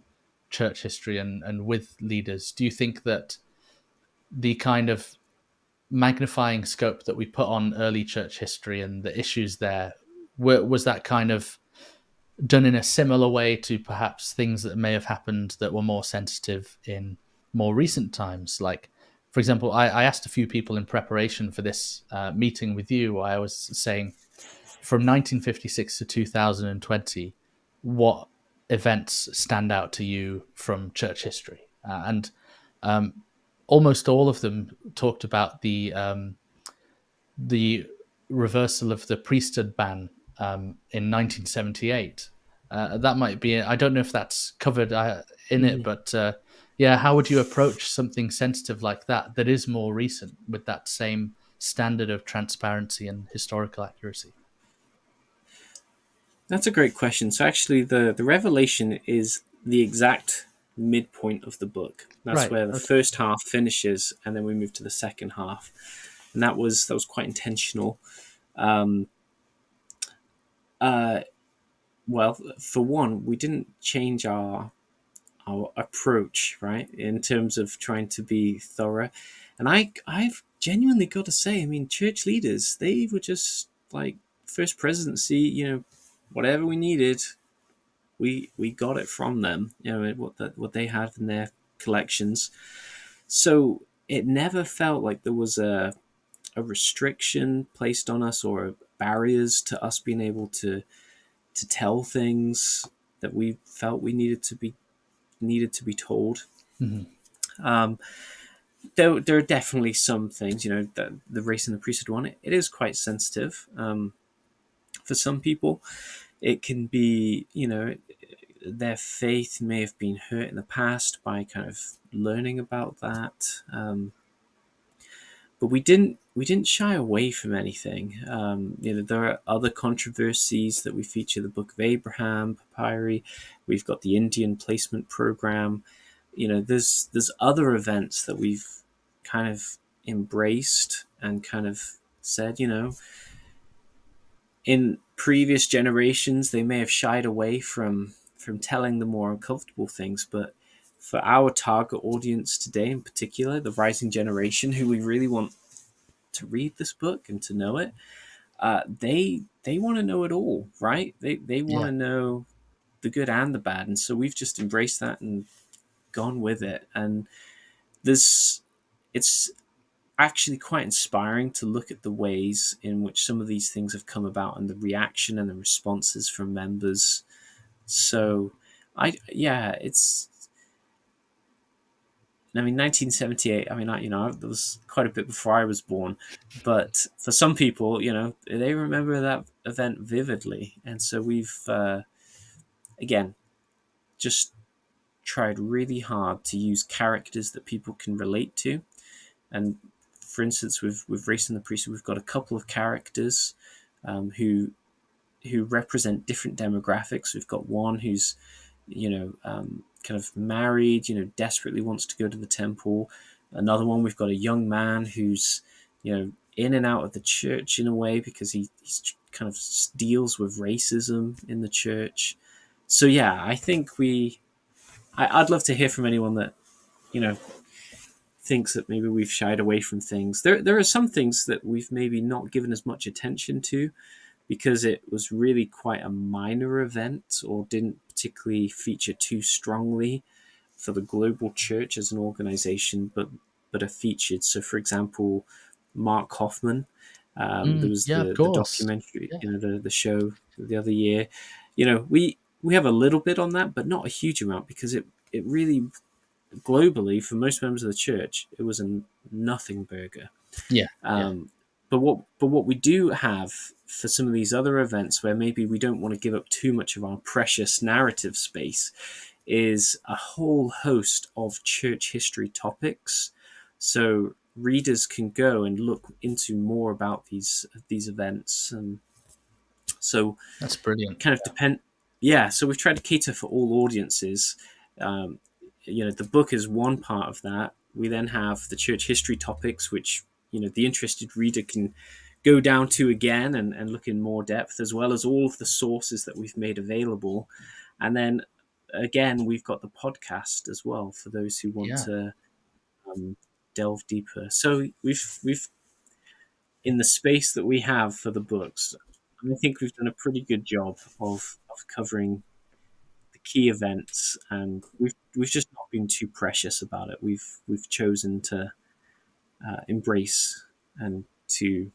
church history and with leaders. Do you think that the kind of magnifying scope that we put on early church history and the issues there was that kind of done in a similar way to perhaps things that may have happened that were more sensitive in more recent times. Like, for example, I asked a few people in preparation for this meeting with you. I was saying from 1956 to 2020, what events stand out to you from church history? And um, almost all of them talked about the reversal of the priesthood ban in 1978. That might be, I don't know if that's covered in it, Mhm. but yeah, how would you approach something sensitive like that that is more recent with that same standard of transparency and historical accuracy? That's a great question. So actually, the revelation is the exact midpoint of the book. That's Right. where the Okay. first half finishes, and then we move to the second half, and that was quite intentional. Um, uh, well, for one, we didn't change our approach, right, in terms of trying to be thorough. And I've genuinely got to say, I mean, church leaders, they were just like first presidency, whatever we needed, we got it from them, what they had in their collections. So it never felt like there was a restriction placed on us or barriers to us being able to tell things that we felt we needed to be told. Mhm. Um, there are definitely some things, that the race and the priesthood one, it is quite sensitive. For some people, it can be, their faith may have been hurt in the past by kind of learning about that. But we didn't shy away from anything. There are other controversies that we feature: the Book of Abraham, papyri. We've got the Indian placement program. There's other events that we've kind of embraced and kind of said, in previous generations they may have shied away from telling the more uncomfortable things, but for our target audience today, in particular the rising generation who we really want to read this book and to know it, they want to know it all, right? They want Yeah. to know the good and the bad, and so we've just embraced that and gone with it. And this it's actually quite inspiring to look at the ways in which some of these things have come about and the reaction and the responses from members. So it's, I mean, 1978. I mean, that was quite a bit before I was born, but for some people, they remember that event vividly, and so we've again just tried really hard to use characters that people can relate to. And for instance, with Race and the Priesthood, we've got a couple of characters who represent different demographics. We've got one who's kind of married, desperately wants to go to the temple. Another one, we've got a young man who's in and out of the church in a way because he's kind of deals with racism in the church. So yeah, I think I'd love to hear from anyone that you know thinks that maybe we've shied away from things. There are some things that we've maybe not given as much attention to because it was really quite a minor event or didn't particularly feature too strongly for the global church as an organization, but are featured. So, for example, Mark Hoffman. There was Yeah, of the course. documentary, Yeah. the show the other year. We have a little bit on that, but not a huge amount because it really globally for most members of the church it was a nothing burger. Yeah. Yeah. Um, but what we do have for some of these other events where maybe we don't want to give up too much of our precious narrative space is a whole host of church history topics. So readers can go and look into more about these events. And so That's brilliant. kind of depend. Yeah, so we've tried to cater for all audiences. Um, the book is one part of that. We then have the church history topics, which the interested reader can go down to again and look in more depth, as well as all of the sources that we've made available. And then again, we've got the podcast as well for those who want Yeah. to um, delve deeper. So we've in the space that we have for the books, I think we've done a pretty good job of covering the key events, and we've just not been too precious about it. We've chosen to embrace and to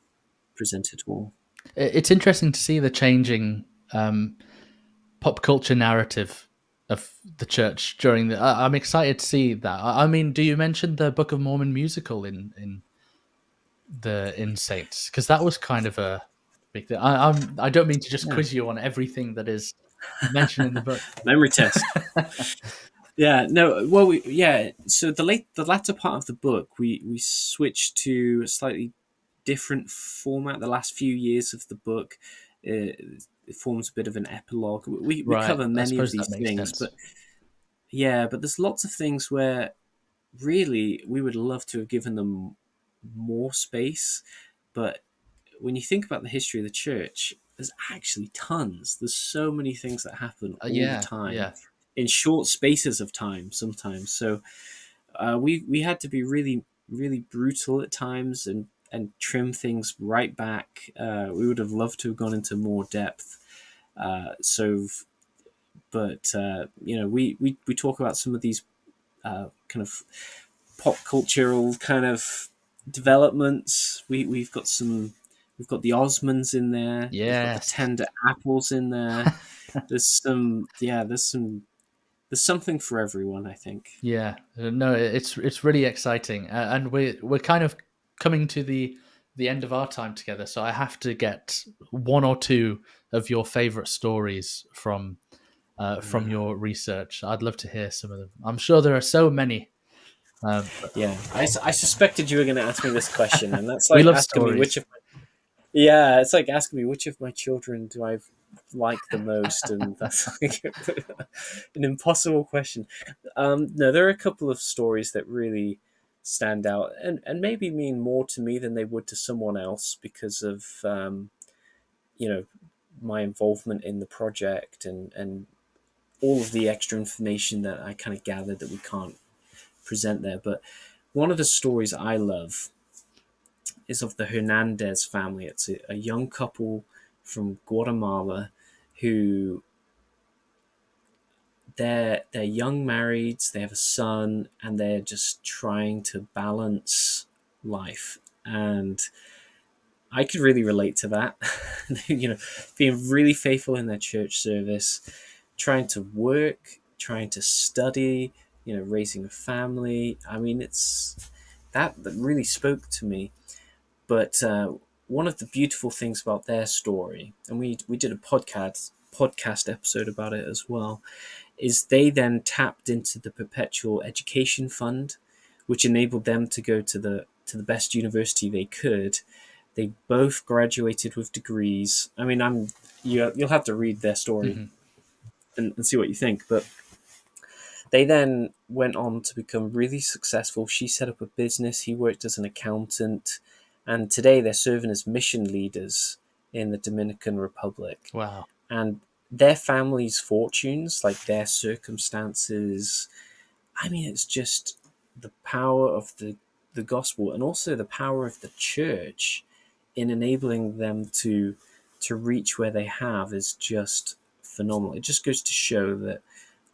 present it all. It's interesting to see the changing um, pop culture narrative of the church during the. I'm excited to see that. I mean, do you mention the Book of Mormon musical in Saints? Because that was kind of a big thing. I don't mean to just Yeah, quiz you on everything that is mentioned in the book. memory test. Yeah, no, well, yeah. So the latter part of the book, we switched to a slightly different format. The last few years of the book, it forms a bit of an epilogue. We Right, cover I many of suppose that these makes things, sense. but yeah, but there's lots of things where really we would love to have given them more space. But when you think about the history of the church, there's actually tons. There's so many things that happen all the Yeah, time yeah, in short spaces of time sometimes. So we had to be really brutal at times and trim things right back. We would have loved to have gone into more depth. So, but we talk about some of these kind of pop cultural kind of developments. We've got some. We've got the Osmonds in there. We've got the yes, tender apples in there. There's some. Yeah, there's some. There's something for everyone, I think. yeah. No, it's really exciting, and we're kind of coming to the end of our time together. So I have to get one or two of your favorite stories from your research. I'd love to hear some of them. I'm sure there are so many. But Yeah, I suspected you were going to ask me this question, and that's we like love asking me which stories. of yeah, it's like asking me which of my children do I like the most, and that's like an impossible question. No, there are a couple of stories that really stand out, and maybe mean more to me than they would to someone else because of you know my involvement in the project and all of the extra information that I kind of gathered that we can't present there. But one of the stories I love is of the Hernandez family. It's a young couple from Guatemala who they're young marrieds, they have a son, and they're just trying to balance life. And I could really relate to that. Being really faithful in their church service, trying to work, trying to study, raising a family. I mean, it's that really spoke to me. But one of the beautiful things about their story, and we did a podcast episode about it as well, is they then tapped into the Perpetual Education Fund, which enabled them to go to the best university they could. They both graduated with degrees. I mean, you'll have to read their story Mhm. and see what you think, but they then went on to become really successful. She set up a business, he worked as an accountant, and today they're serving as mission leaders in the Dominican Republic. Wow. And their family's fortunes, like their circumstances, I mean, it's just the power of the gospel and also the power of the church in enabling them to reach where they have is just phenomenal. It just goes to show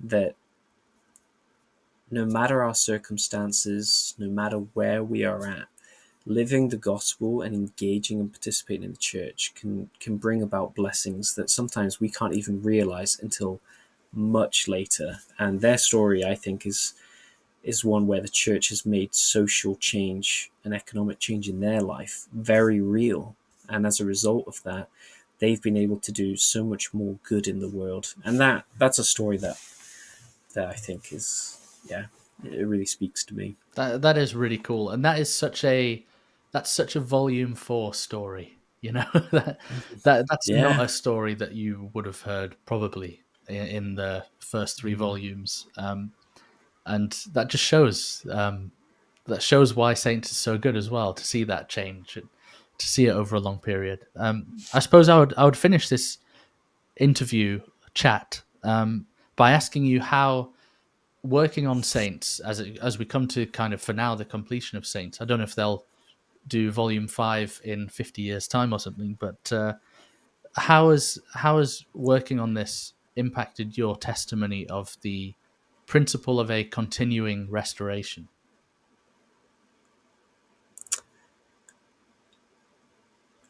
that no matter our circumstances, no matter where we are at, living the gospel and engaging and participating in the church can bring about blessings that sometimes we can't even realize until much later. And their story, I think, is one where the church has made social change and economic change in their life very real. And as a result of that, they've been able to do so much more good in the world. And that's a story that I think is, yeah, it really speaks to me. That is really cool, and that's such a volume 4 story. You know that's not Yeah. a story that you would have heard probably in the first three Mm. volumes, and that shows why Saints is so good as well. To see that change, and to see it over a long period. I suppose I would finish this interview chat by asking you how working on Saints as we come to kind of for now the completion of Saints. I don't know if they'll do Volume 5 in 50 years' time or something, but how has working on this impacted your testimony of the principle of a continuing restoration?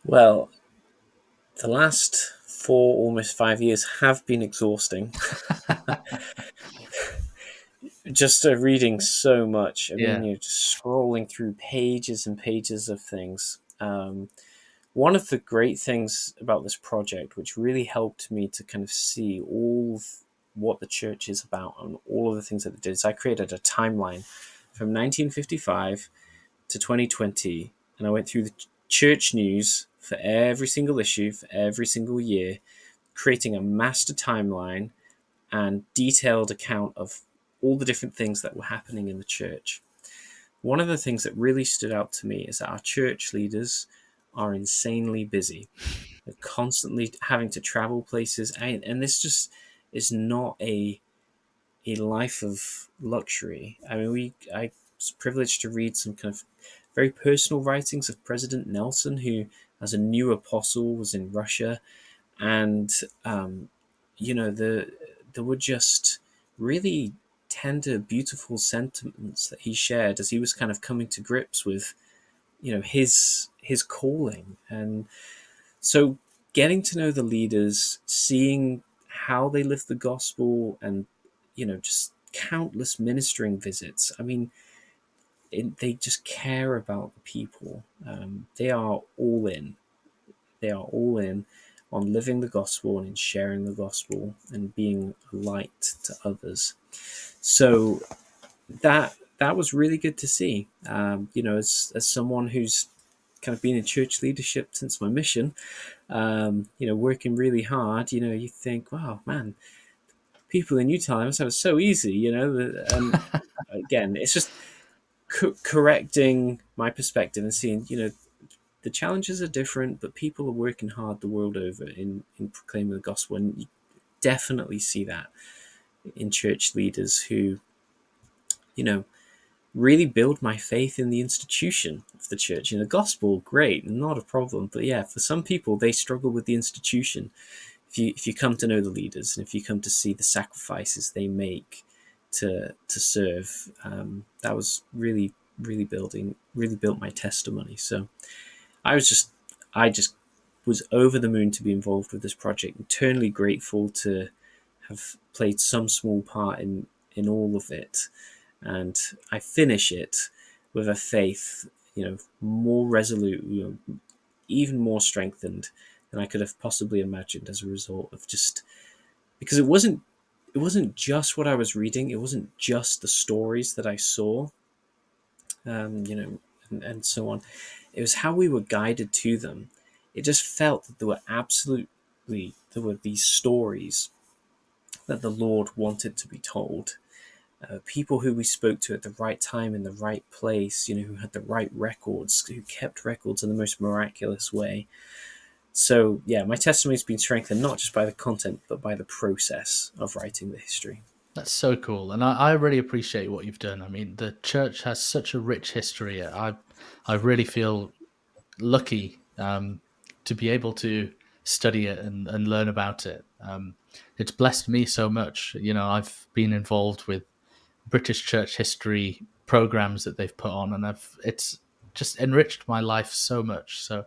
Well, the last 4, almost 5 years have been exhausting. Just reading so much. I mean, Yeah. you're just scrolling through pages and pages of things. One of the great things about this project, which really helped me to kind of see all of what the church is about and all of the things that it did, is I created a timeline from 1955 to 2020, and I went through the church news for every single issue, for every single year, creating a master timeline and detailed account of all the different things that were happening in the church. One of the things that really stood out to me is that our church leaders are insanely busy. They're constantly having to travel places, and this just is not a life of luxury. I mean, I was privileged to read some kind of very personal writings of President Nelson, who, as a new apostle, was in Russia, and um, there were just really tender, beautiful sentiments that he shared as he was kind of coming to grips with his calling. And so getting to know the leaders, seeing how they live the gospel, and just countless ministering visits. I mean, they just care about the people. They are all in. They are all in on living the gospel and in sharing the gospel and being a light to others. So that was really good to see. As someone who's kind of been in church leadership since my mission, working really hard, you think, wow, man, people in Utah must have it so easy, and again, it's just correcting my perspective and seeing, the challenges are different, but people are working hard the world over in proclaiming the gospel. And you definitely see that in church leaders who, you know, really build my faith in the institution of the church. The gospel, great, not a problem. But yeah, for some people, they struggle with the institution. If you come to know the leaders, and if you come to see the sacrifices they make to serve, that was really built my testimony. So I just was over the moon to be involved with this project. Eternally grateful to have played some small part in all of it, and I finish it with a faith, more resolute, even more strengthened than I could have possibly imagined as a result of just because it wasn't just what I was reading, it wasn't just the stories that I saw, um, you know, and so on. It was how we were guided to them. It just felt that there were these stories that the Lord wanted to be told. People who we spoke to at the right time in the right place, who had the right records, who kept records in the most miraculous way. So yeah, my testimony's been strengthened not just by the content, but by the process of writing the history. That's so cool, and I really appreciate what you've done. I mean, the church has such a rich history. I really feel lucky to be able to study it and learn about it. It's blessed me so much. I've been involved with British church history programs that they've put on, and it's just enriched my life so much. So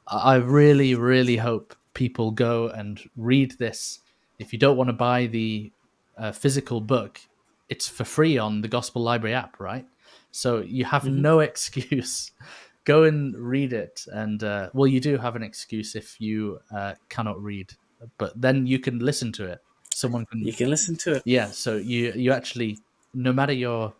I really, really hope people go and read this. If you don't want to buy the physical book, it's for free on the Gospel Library app, right? So you have Hmm. no excuse. Go and read it. And, well, you do have an excuse if you cannot read, but then you can listen to it. Someone You can, can listen to it. yeah. So you actually, no matter your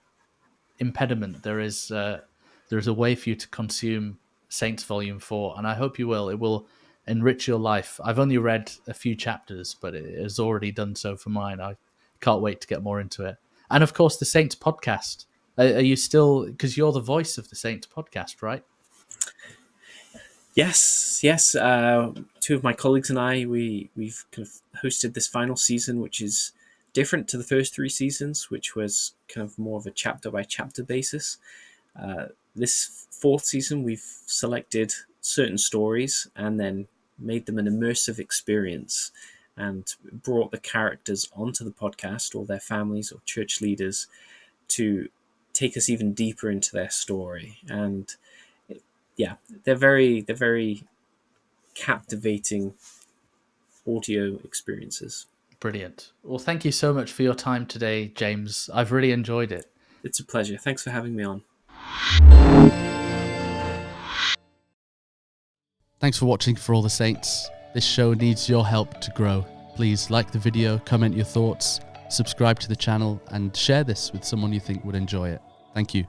impediment, there is a way for you to consume Saints Volume 4, and I hope you will. It will enrich your life. I've only read a few chapters, but it has already done so for mine. I can't wait to get more into it. And of course, the Saints podcast. Are you still, because you're the voice of the Saints podcast, right? Yes, yes. Two of my colleagues and I, we've kind of hosted this final season, which is different to the first 3 seasons, which was kind of more of a chapter by chapter basis. This fourth season, we've selected certain stories and then made them an immersive experience. and brought the characters onto the podcast, or their families or church leaders, to take us even deeper into their story. And yeah, they're very captivating audio experiences. Brilliant. Well, thank you so much for your time today, James. I've really enjoyed it. It's a pleasure. Thanks for having me on. Thanks for watching For All the Saints. This show needs your help to grow. Please like the video, comment your thoughts, subscribe to the channel, and share this with someone you think would enjoy it. Thank you.